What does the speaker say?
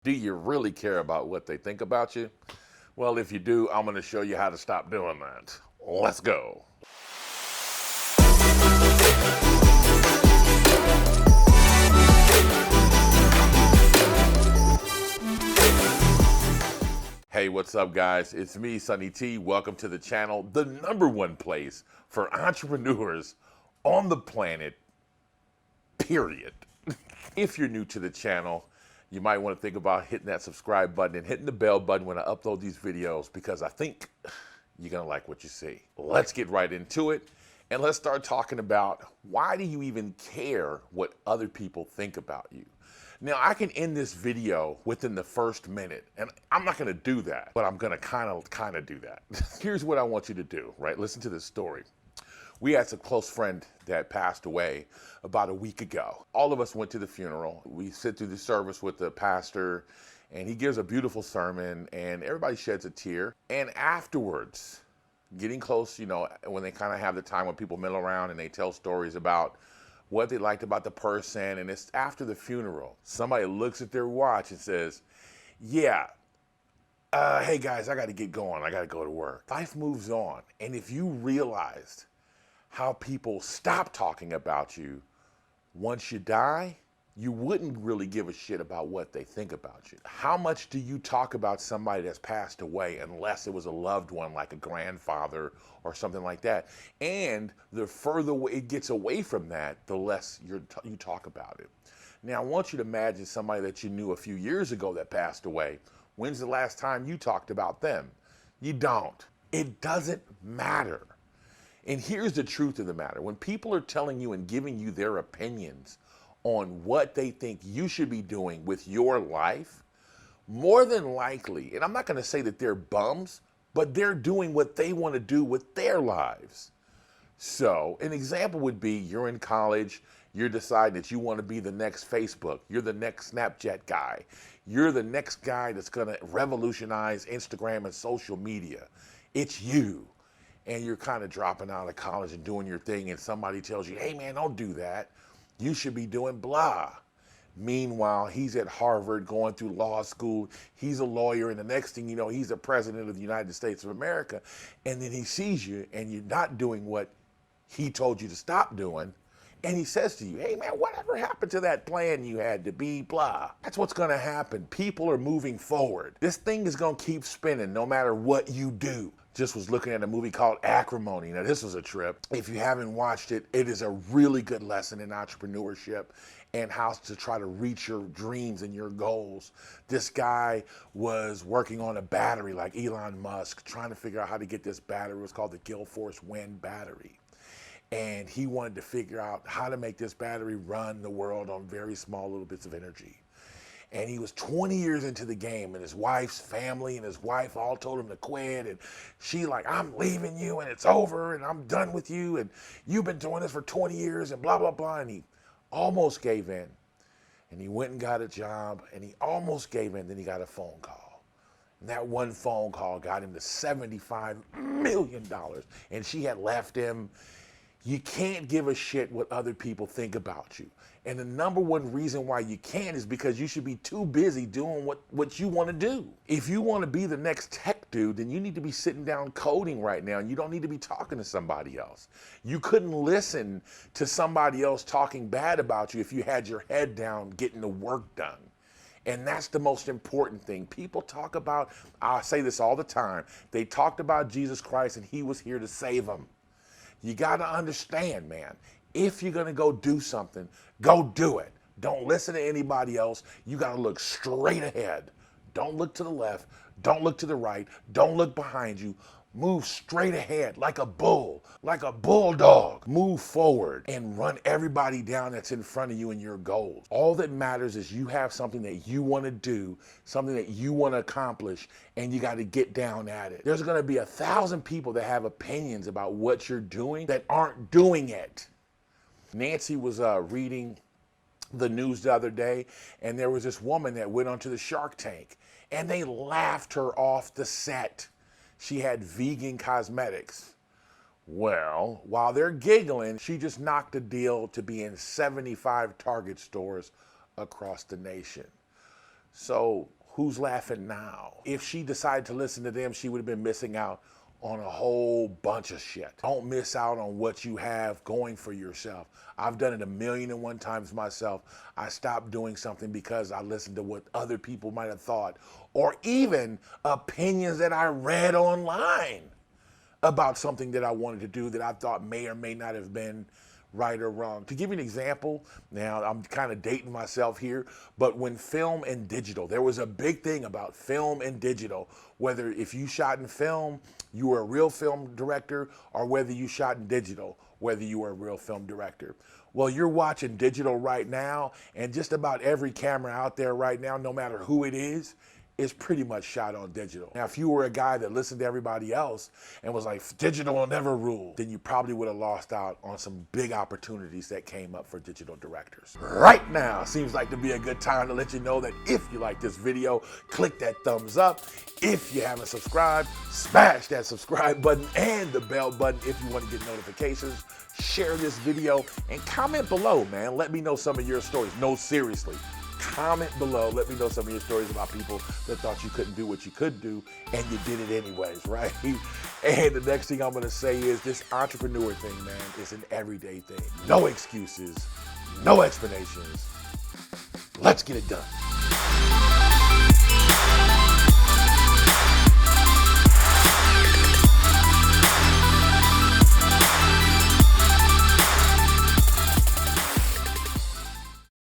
Do you really care about what they think about you? Well, if you do, I'm going to show you how to stop doing that. Let's go. Hey, what's up, guys? It's me, Sonny Tee. Welcome to the channel, the #1 place for entrepreneurs on the planet, period. If you're new to the channel, you might want to think about hitting that subscribe button and hitting the bell button when I upload these videos, because I think you're going to like what you see. Let's get right into it, and let's start talking about, why do you even care what other people think about you? Now, I can end this video within the first minute, and I'm not going to do that, but I'm going to kind of do that. Here's what I want you to do, right? Listen to this story. We had a close friend that passed away about a week ago. All of us went to the funeral. We sit through the service with the pastor, and he gives a beautiful sermon, and everybody sheds a tear. And afterwards, getting close, when they kind of have the time when people mill around and they tell stories about what they liked about the person, and it's after the funeral, somebody looks at their watch and says, yeah, hey guys, I got to get going. I got to go to work. Life moves on. And if you realized how people stop talking about you once you die, you wouldn't really give a shit about what they think about you. How much do you talk about somebody that's passed away, unless it was a loved one like a grandfather or something like that? And the further it gets away from that, the less you talk about it. Now, I want you to imagine somebody that you knew a few years ago that passed away. When's the last time you talked about them? You don't. It doesn't matter. And here's the truth of the matter. When people are telling you and giving you their opinions on what they think you should be doing with your life, more than likely, and I'm not going to say that they're bums, but they're doing what they want to do with their lives. So an example would be, you're in college, you're deciding that you want to be the next Facebook, you're the next Snapchat guy, you're the next guy that's going to revolutionize Instagram and social media. It's you. And you're kind of dropping out of college and doing your thing, and somebody tells you, hey man, don't do that. You should be doing blah. Meanwhile, he's at Harvard going through law school. He's a lawyer, and the next thing you know, he's the president of the United States of America. And then he sees you and you're not doing what he told you to stop doing. And he says to you, hey man, whatever happened to that plan you had to be blah? That's what's going to happen. People are moving forward. This thing is going to keep spinning no matter what you do. Just was looking at a movie called Acrimony. Now, this was a trip. If you haven't watched it, it is a really good lesson in entrepreneurship and how to try to reach your dreams and your goals. This guy was working on a battery like Elon Musk, trying to figure out how to get this battery. It was called the Gilforce Wind battery. And he wanted to figure out how to make this battery run the world on very small little bits of energy. And he was 20 years into the game, and his wife's family and his wife all told him to quit. And she like, I'm leaving you, and it's over, and I'm done with you, and you've been doing this for 20 years, and blah, blah, blah. And he almost gave in. And he went and got a job, and he almost gave in. Then he got a phone call. And that one phone call got him to $75 million. And she had left him. You can't give a shit what other people think about you. And the #1 reason why you can't is because you should be too busy doing what you want to do. If you want to be the next tech dude, then you need to be sitting down coding right now, and you don't need to be talking to somebody else. You couldn't listen to somebody else talking bad about you if you had your head down getting the work done. And that's the most important thing. People talk about, I say this all the time, they talked about Jesus Christ and he was here to save them. You got to understand, man, if you're going to go do something, go do it. Don't listen to anybody else. You got to look straight ahead. Don't look to the left. Don't look to the right. Don't look behind you. Move straight ahead like a bull, like a bulldog. Move forward and run everybody down that's in front of you and your goals. All that matters is you have something that you want to do, something that you want to accomplish, and you got to get down at it. There's going to be 1,000 people that have opinions about what you're doing that aren't doing it. Nancy was reading the news the other day, and there was this woman that went onto the Shark Tank, and they laughed her off the set. She had vegan cosmetics. Well, while they're giggling, she just knocked a deal to be in 75 Target stores across the nation. So who's laughing now? If she decided to listen to them, she would have been missing out on a whole bunch of shit. Don't miss out on what you have going for yourself. I've done it 1,000,001 times myself. I stopped doing something because I listened to what other people might have thought, or even opinions that I read online about something that I wanted to do that I thought may or may not have been right or wrong. To give you an example, now I'm kind of dating myself here, but when film and digital, there was a big thing about film and digital, whether if you shot in film, you were a real film director, or whether you shot in digital, whether you were a real film director. Well, you're watching digital right now, and just about every camera out there right now, no matter who it is pretty much shot on digital. Now, if you were a guy that listened to everybody else and was like, digital will never rule, then you probably would have lost out on some big opportunities that came up for digital directors. Right now seems like to be a good time to let you know that if you like this video, click that thumbs up. If you haven't subscribed, smash that subscribe button and the bell button if you want to get notifications. Share this video and comment below, man. Let me know some of your stories. No, seriously. Comment below. Let me know some of your stories about people that thought you couldn't do what you could do and you did it anyways, right? And the next thing I'm going to say is this entrepreneur thing, man, is an everyday thing. No excuses, no explanations. Let's get it done.